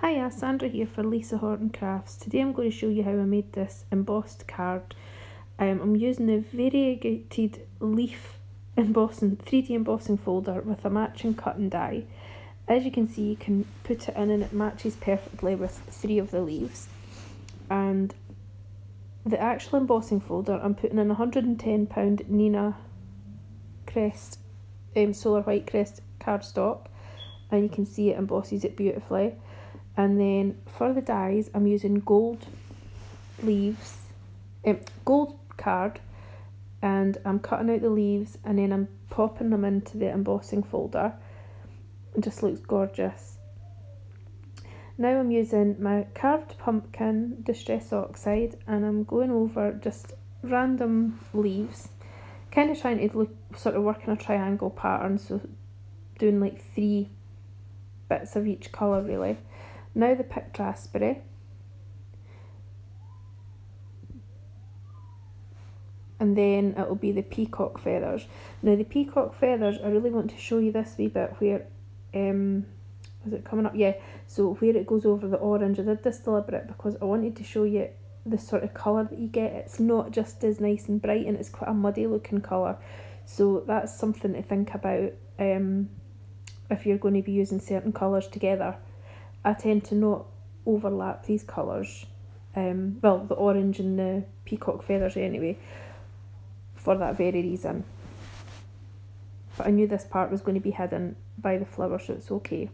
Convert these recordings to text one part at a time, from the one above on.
Hiya, Sandra here for Lisa Horton Crafts. Today I'm going to show you how I made this embossed card. I'm using the Variegated Leaf embossing 3D embossing folder with a matching cut and die. As you can see, you can put it in and it matches perfectly with 3 of the leaves. And the actual embossing folder, I'm putting in £110 Nina Crest Solar White Crest cardstock, and you can see it embosses it beautifully. And then for the dies, I'm using gold leaves, gold card, and I'm cutting out the leaves and then I'm popping them into the embossing folder. It just looks gorgeous. Now I'm using my carved pumpkin distress oxide and I'm going over just random leaves, kind of trying to sort of work in a triangle pattern, so doing like 3 bits of each colour really. Now the picked raspberry, and then it will be the peacock feathers. Now the peacock feathers, I really want to show you this wee bit where, is it coming up? Yeah, so where it goes over the orange. I did this deliberate because I wanted to show you the sort of colour that you get. It's not just as nice and bright, and it's quite a muddy looking colour. So that's something to think about if you're going to be using certain colours together. I tend to not overlap these colours, well, the orange and the peacock feathers anyway, for that very reason. But I knew this part was going to be hidden by the flower, so it's okay.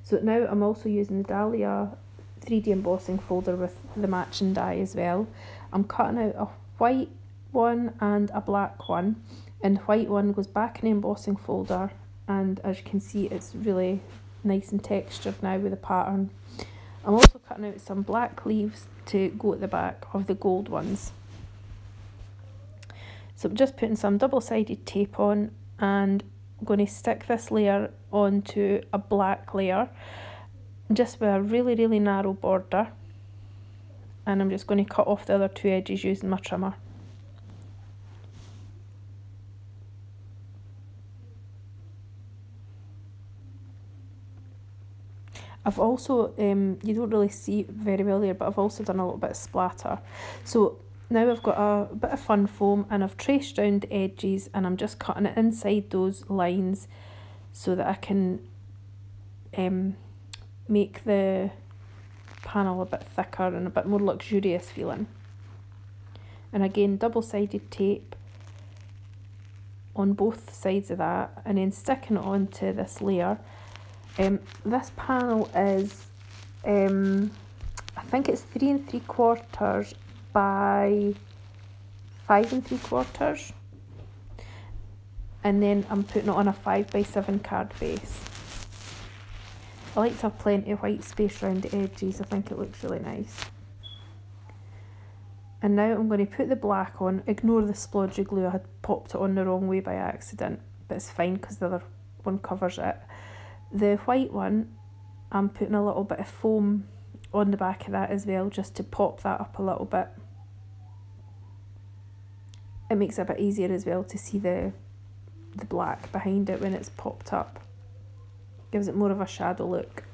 So now I'm also using the Dahlia 3D embossing folder with the matching die as well. I'm cutting out a white one and a black one, and the white one goes back in the embossing folder, and as you can see it's really nice and textured now with the pattern. I'm also cutting out some black leaves to go at the back of the gold ones. So I'm just putting some double-sided tape on and I'm going to stick this layer onto a black layer just with a really narrow border, and I'm just going to cut off the other 2 edges using my trimmer. I've also, you don't really see it very well there, but I've also done a little bit of splatter. So now I've got a bit of fun foam and I've traced round the edges, and I'm just cutting it inside those lines so that I can make the panel a bit thicker and a bit more luxurious feeling. And again, double-sided tape on both sides of that, and then sticking it onto this layer. This panel is, I think it's 3 3/4 by 5 3/4, and then I'm putting it on a 5 by 7 card base. I like to have plenty of white space around the edges. I think it looks really nice. And now I'm going to put the black on. Ignore the splodgy glue, I had popped it on the wrong way by accident, but it's fine because the other one covers it. The white one, I'm putting a little bit of foam on the back of that as well, just to pop that up a little bit. It makes it a bit easier as well to see the black behind it when it's popped up. Gives it more of a shadow look.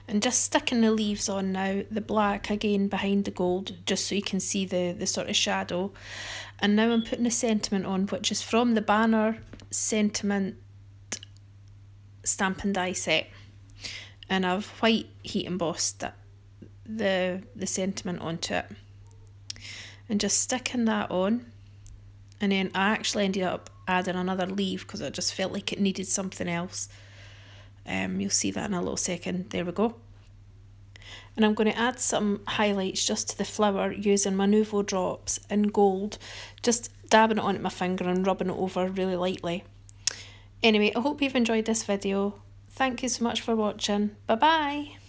And just sticking the leaves on now, the black again behind the gold, just so you can see the sort of shadow. And now I'm putting the sentiment on, which is from the Banner Sentiment Stamp and Die set. And I've white heat embossed the sentiment onto it. And just sticking that on. And then I actually ended up adding another leaf because I just felt like it needed something else. You'll see that in a little second. There we go. And I'm going to add some highlights just to the flower using my Nuvo drops in gold, just dabbing it onto my finger and rubbing it over really lightly. Anyway, I hope you've enjoyed this video. Thank you so much for watching. Bye bye.